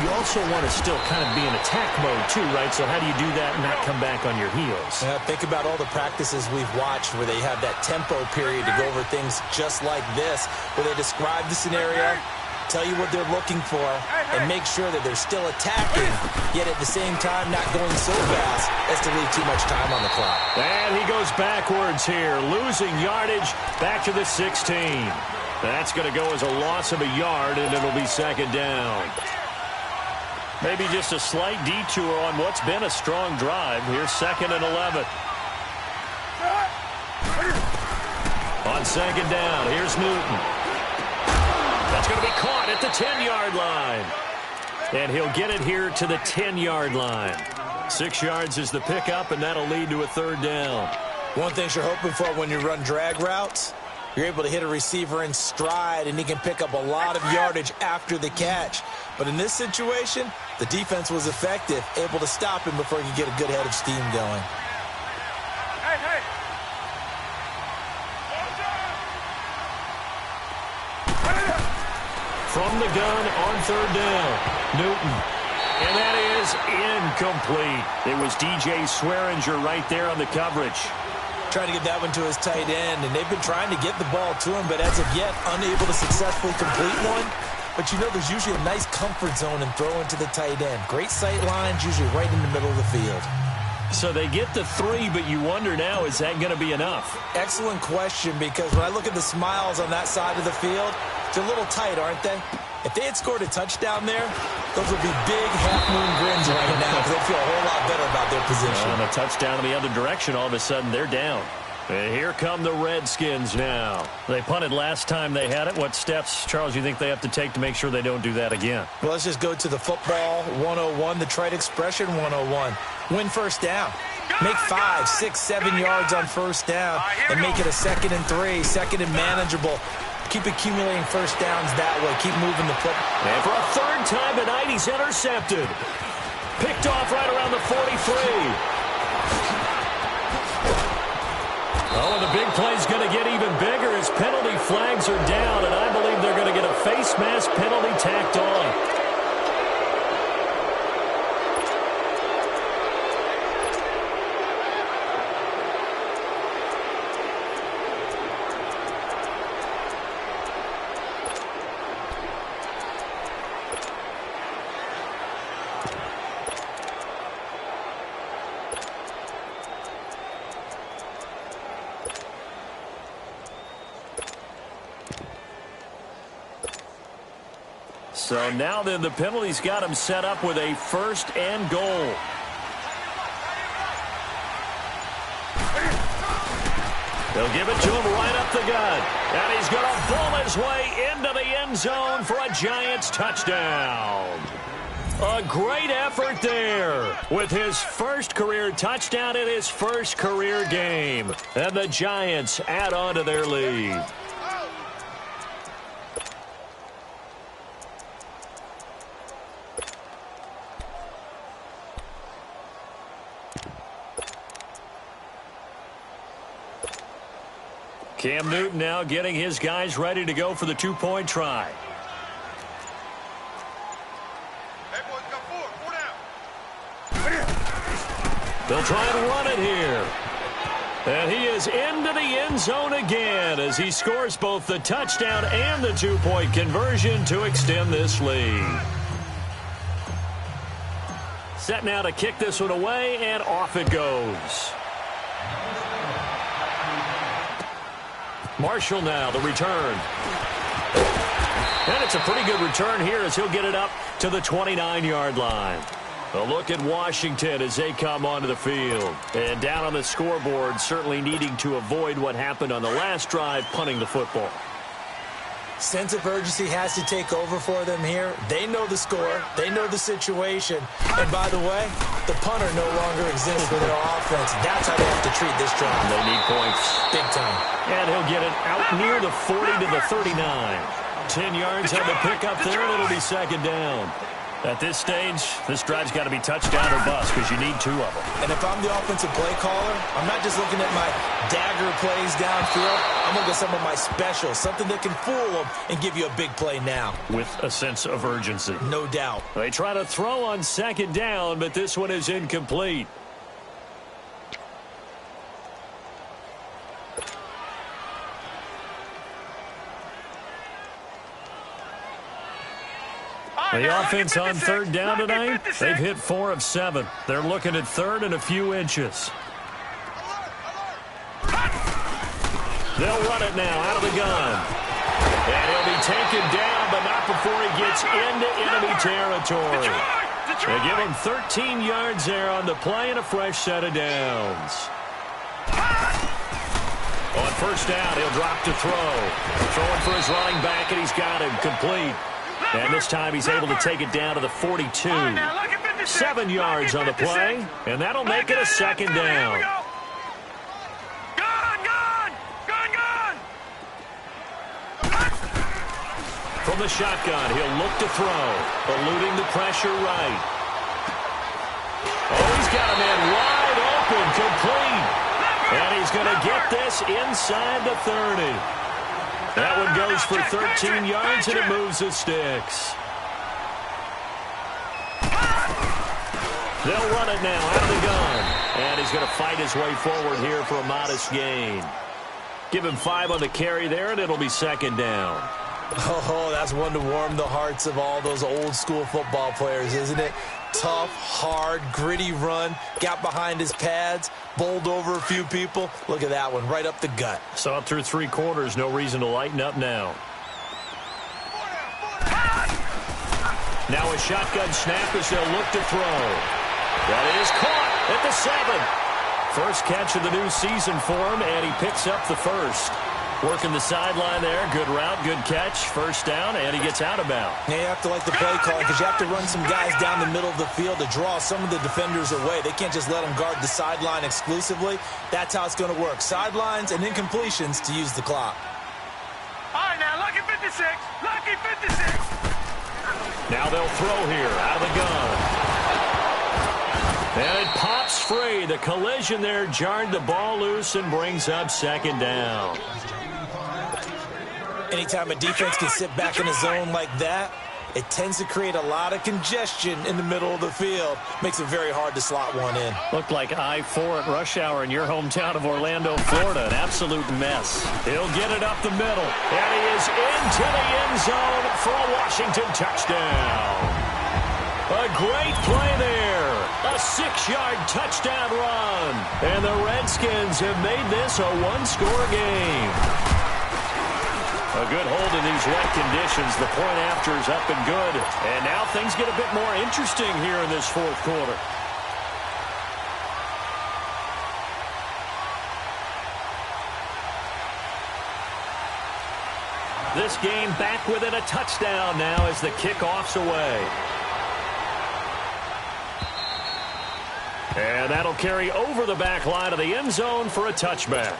you also want to still kind of be in attack mode too, right? So how do you do that and not come back on your heels? Think about all the practices we've watched where they have that tempo period to go over things just like this, where they describe the scenario, tell you what they're looking for, and make sure that they're still attacking, yet at the same time not going so fast as to leave too much time on the clock. And he goes backwards here, losing yardage back to the 16. That's going to go as a loss of a yard, and it'll be 2nd down. Maybe just a slight detour on what's been a strong drive. Here's 2nd and 11. On 2nd down, here's Newton. That's going to be caught at the 10-yard line. And he'll get it here to the 10-yard line. 6 yards is the pickup, and that'll lead to a 3rd down. One thing you're hoping for when you run drag routes, you're able to hit a receiver in stride, and he can pick up a lot of yardage after the catch. But in this situation, the defense was effective, able to stop him before he could get a good head of steam going. Hey. From the gun on 3rd down, Newton. And that is incomplete. It was DJ Swearinger right there on the coverage. Trying to get that one to his tight end, and they've been trying to get the ball to him, but as of yet, unable to successfully complete one. But you know there's usually a nice comfort zone in throwing to the tight end. Great sight lines, usually right in the middle of the field. So they get the 3, but you wonder now, is that going to be enough? Excellent question, because when I look at the smiles on that side of the field, they're a little tight, aren't they? If they had scored a touchdown there, those would be big half-moon grins right now because they'd feel a whole lot better about their position. And a touchdown in the other direction, all of a sudden, they're down. And here come the Redskins now. They punted last time they had it. What steps, Charles, you think they have to take to make sure they don't do that again? Well, let's just go to the football 101, the trite expression 101. Win first down. Make 5, 6, 7 yards on first down and make it a 2nd and 3, 2nd and manageable. Keep accumulating first downs that way. Keep moving the football. And for a third time tonight, he's intercepted. Picked off right around the 43. Oh, and the big play's going to get even bigger as penalty flags are down, and I believe they're going to get a face mask penalty tacked on. So now then the penalty's got him set up with a 1st and goal. They'll give it to him right up the gut. And he's going to bowl his way into the end zone for a Giants touchdown. A great effort there with his first career touchdown in his first career game. And the Giants add on to their lead. Cam Newton now getting his guys ready to go for the 2-point try. Hey, boys, come forward. 4 down. They'll try and run it here. And he is into the end zone again as he scores both the touchdown and the 2-point conversion to extend this lead. Set now to kick this one away, and off it goes. Marshall now, the return. And it's a pretty good return here as he'll get it up to the 29-yard line. A look at Washington as they come onto the field. And down on the scoreboard, certainly needing to avoid what happened on the last drive, punting the football. Sense of urgency has to take over for them here. They know the score. They know the situation. And by the way, the punter no longer exists for their offense. That's how they have to treat this drive. They need points. Big time. And he'll get it out near the 40 to the 39. 10 yards on the pickup there, and it'll be 2nd down. At this stage, this drive's got to be touchdown or bust because you need 2 of them. And if I'm the offensive play caller, I'm not just looking at my dagger plays downfield. I'm looking at some of my specials, something that can fool them and give you a big play now. With a sense of urgency. No doubt. They try to throw on 2nd down, but this one is incomplete. The offense on 3rd down tonight, they've hit 4 of 7. They're looking at 3rd and a few inches. They'll run it now out of the gun. And he'll be taken down, but not before he gets into enemy territory. They give him 13 yards there on the play and a fresh set of downs. On 1st down, he'll drop to throw. Throwing for his running back, and he's got him complete. And this time he's able to take it down to the 42. 7 yards on the play, and that'll make it a 2nd down. From the shotgun, he'll look to throw, eluding the pressure right. Oh, he's got a man wide open, complete. And he's going to get this inside the 30. That one goes for 13 yards, and it moves the sticks. They'll run it now out of the gun. And he's going to fight his way forward here for a modest gain. Give him 5 on the carry there, and it'll be 2nd down. Oh, that's one to warm the hearts of all those old school football players, isn't it? Tough, hard, gritty run. Got behind his pads, bowled over a few people. Look at that one, right up the gut. Saw it through 3 quarters. No reason to lighten up now. Now a shotgun snap as they'll look to throw. That is caught at the 7. First catch of the new season for him, and he picks up the first. Working the sideline there. Good route, good catch. First down, and he gets out of bounds. Yeah, you have to like the play calling because you have to run some guys down the middle of the field to draw some of the defenders away. They can't just let them guard the sideline exclusively. That's how it's going to work. Sidelines and incompletions to use the clock. All right, now, lucky 56. Lucky 56. Now they'll throw here out of the gun. And it pops free. The collision there jarred the ball loose and brings up second down. Anytime a defense can sit back in a zone like that, it tends to create a lot of congestion in the middle of the field. Makes it very hard to slot one in. Looked like I-4 at rush hour in your hometown of Orlando, Florida. An absolute mess. He'll get it up the middle. And he is into the end zone for a Washington touchdown. A great play there. A 6-yard touchdown run. And the Redskins have made this a one-score game. A good hold in these wet conditions. The point after is up and good. And now things get a bit more interesting here in this fourth quarter. This game back within a touchdown now as the kickoff's away. And that'll carry over the back line of the end zone for a touchback.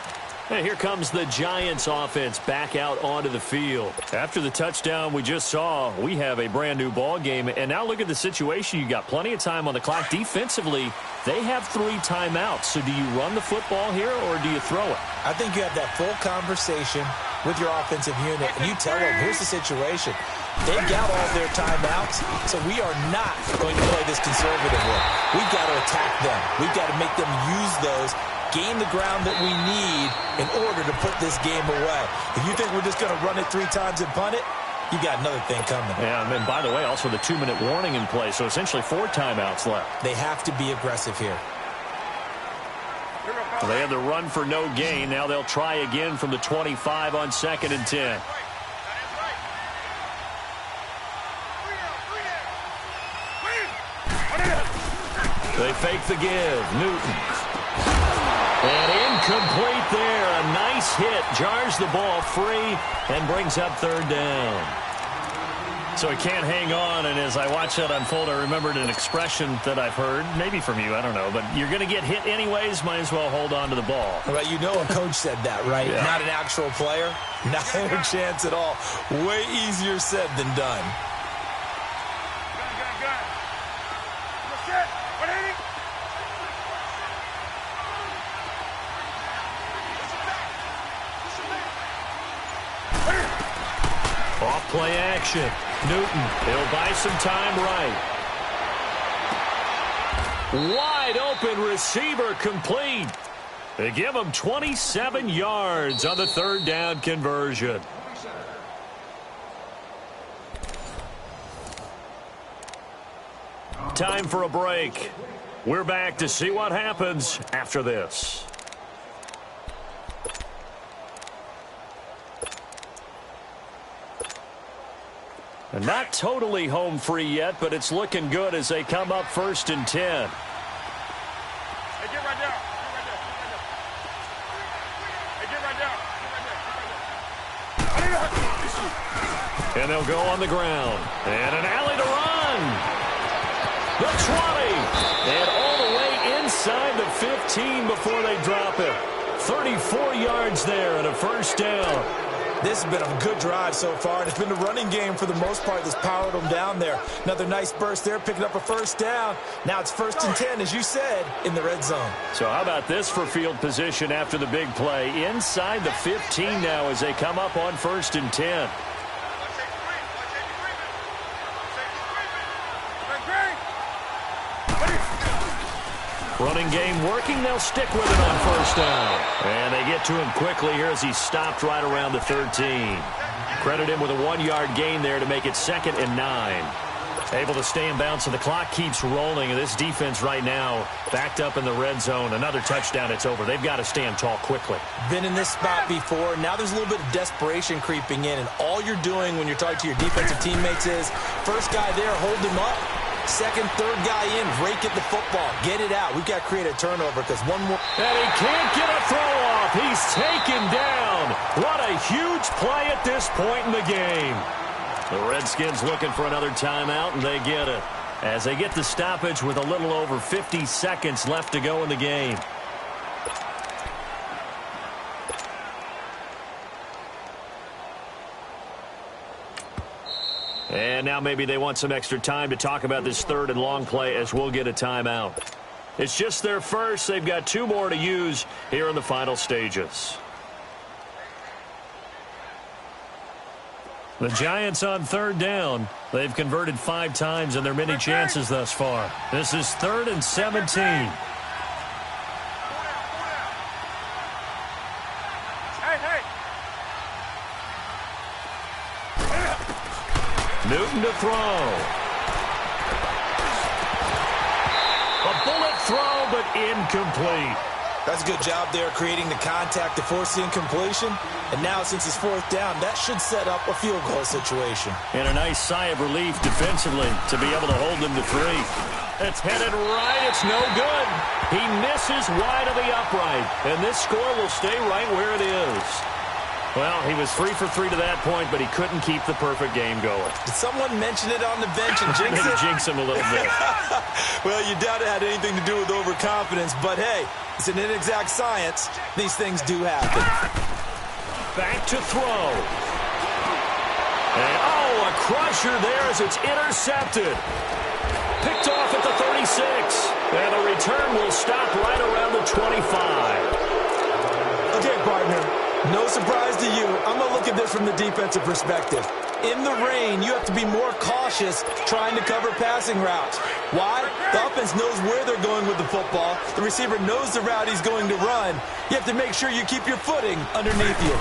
And here comes the Giants offense back out onto the field. After the touchdown we just saw, we have a brand new ball game. And now look at the situation. You got plenty of time on the clock. Defensively, they have 3 timeouts. So do you run the football here or do you throw it? I think you have that full conversation with your offensive unit, and you tell them, here's the situation. They've got all their timeouts, so we are not going to play this conservatively. We've got to attack them. We've got to make them use those, gain the ground that we need in order to put this game away. If you think we're just going to run it 3 times and punt it, you got another thing coming. Yeah, and by the way, also the 2-minute warning in play, so essentially 4 timeouts left. They have to be aggressive here. They had the run for no gain. Now they'll try again from the 25 on 2nd and 10. They fake the give. Newton. And incomplete there. A nice hit. Jars the ball free and brings up 3rd down. So he can't hang on, and as I watch that unfold, I remembered an expression that I've heard, maybe from you, I don't know, but you're going to get hit anyways, might as well hold on to the ball. Well, you know a coach said that, right? Yeah. Not an actual player. Not a chance at all. Way easier said than done. Play action. Newton, he'll buy some time right. Wide open receiver complete. They give him 27 yards on the 3rd down conversion. Time for a break. We're back to see what happens after this. And not totally home free yet, but it's looking good as they come up 1st and 10. Hey, get right down. Get right down. Hey, get right down. And they'll go on the ground. And an alley to run. The 20. And all the way inside the 15 before they drop it. 34 yards there and a 1st down. This has been a good drive so far, and it's been the running game for the most part that's powered them down there. Another nice burst there, picking up a 1st down. Now it's 1st and 10, as you said, in the red zone. So how about this for field position after the big play? Inside the 15 now as they come up on 1st and 10. Running game working. They'll stick with it on 1st down. And they get to him quickly here as he stopped right around the 13. Credit him with a 1-yard gain there to make it 2nd and 9. Able to stay in bounds, and the clock keeps rolling. And this defense right now backed up in the red zone. Another touchdown, it's over. They've got to stand tall quickly. Been in this spot before. Now there's a little bit of desperation creeping in. And all you're doing when you're talking to your defensive teammates is, first guy there, hold him up. Second, third guy in, rake at the football. Get it out. We've got to create a turnover because one more. And he can't get a throw off. He's taken down. What a huge play at this point in the game. The Redskins looking for another timeout, and they get it. As they get the stoppage with a little over 50 seconds left to go in the game. And now maybe they want some extra time to talk about this third and long play as we'll get a timeout. It's just their first. They've got 2 more to use here in the final stages. The Giants on third down. They've converted 5 times in their many chances thus far. This is 3rd and 17. Newton to throw. A bullet throw, but incomplete. That's a good job there creating the contact to force the incompletion. And now since it's 4th down, that should set up a field goal situation. And a nice sigh of relief defensively to be able to hold them to 3. It's headed right. It's no good. He misses wide of the upright. And this score will stay right where it is. Well, he was 3 for 3 to that point, but he couldn't keep the perfect game going. Did someone mention it on the bench and jinx it? Jinx him a little bit. Well, you doubt it had anything to do with overconfidence, but hey, it's an inexact science. These things do happen. Back to throw. And, oh, a crusher there as it's intercepted. Picked off at the 36. And the return will stop right around the 25. Okay, partner. No surprise to you. I'm going to look at this from the defensive perspective. In the rain, you have to be more cautious trying to cover passing routes. Why? The offense knows where they're going with the football. The receiver knows the route he's going to run. You have to make sure you keep your footing underneath you.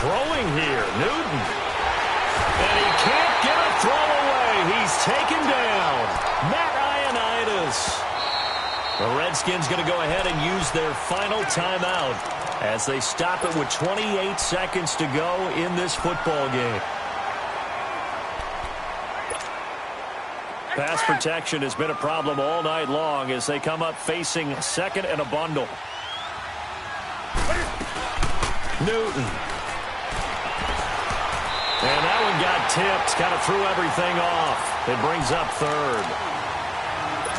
Throwing here, Newton. And he can't get a throw away. He's taken down. Matt Ioannidis. The Redskins going to go ahead and use their final timeout as they stop it with 28 seconds to go in this football game. Pass protection has been a problem all night long as they come up facing 2nd and a bundle. Newton. And that one got tipped, kind of threw everything off. It brings up 3rd.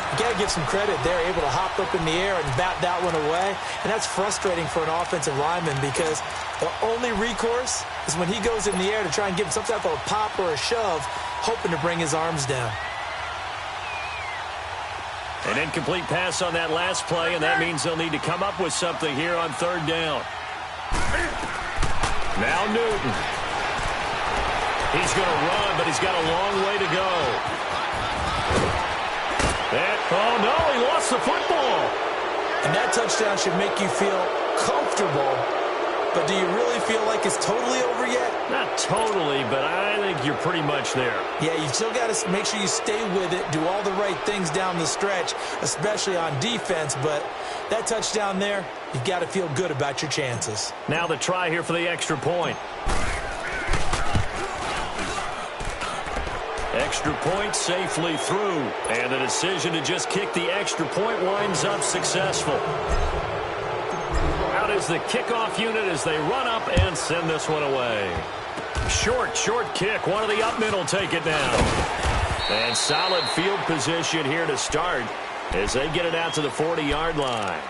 You got to give some credit. They're able to hop up in the air and bat that one away. And that's frustrating for an offensive lineman because the only recourse is when he goes in the air to try and give him some type of a pop or a shove, hoping to bring his arms down. An incomplete pass on that last play, and that means they'll need to come up with something here on 3rd down. Now Newton. He's going to run, but he's got a long way to go. Oh, no, he lost the football. And that touchdown should make you feel comfortable. But do you really feel like it's totally over yet? Not totally, but I think you're pretty much there. Yeah, you still got to make sure you stay with it, do all the right things down the stretch, especially on defense. But that touchdown there, you've got to feel good about your chances. Now the try here for the extra point. Extra point safely through. And the decision to just kick the extra point winds up successful. Out is the kickoff unit as they run up and send this one away. Short kick. One of the up men will take it down. And solid field position here to start as they get it out to the 40-yard line.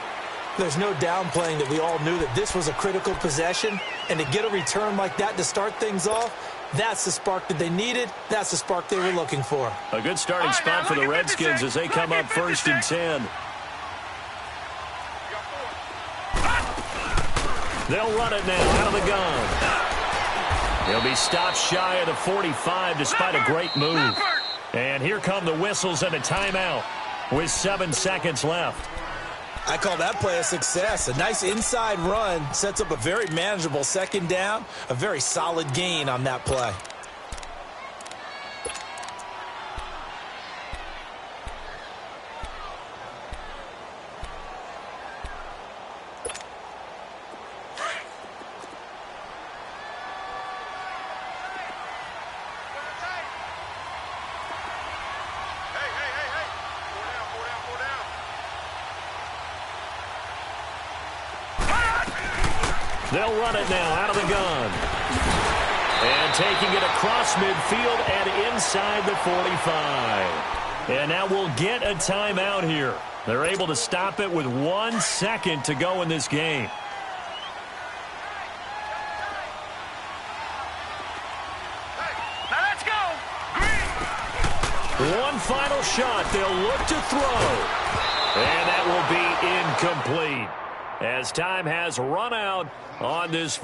There's no downplaying that we all knew that this was a critical possession. And to get a return like that to start things off, that's the spark that they needed. That's the spark they were looking for. A good starting spot for the Redskins as they come up 1st and 10. They'll run it now out of the gun. He'll be stopped shy of the 45 despite a great move. And here come the whistles and a timeout with 7 seconds left. I call that play a success. A nice inside run sets up a very manageable 2nd down, a very solid gain on that play. They'll run it now out of the gun. And taking it across midfield and inside the 45. And now we'll get a timeout here. They're able to stop it with 1 second to go in this game. Now let's go. Green. One final shot. They'll look to throw. And that will be incomplete, as time has run out on this.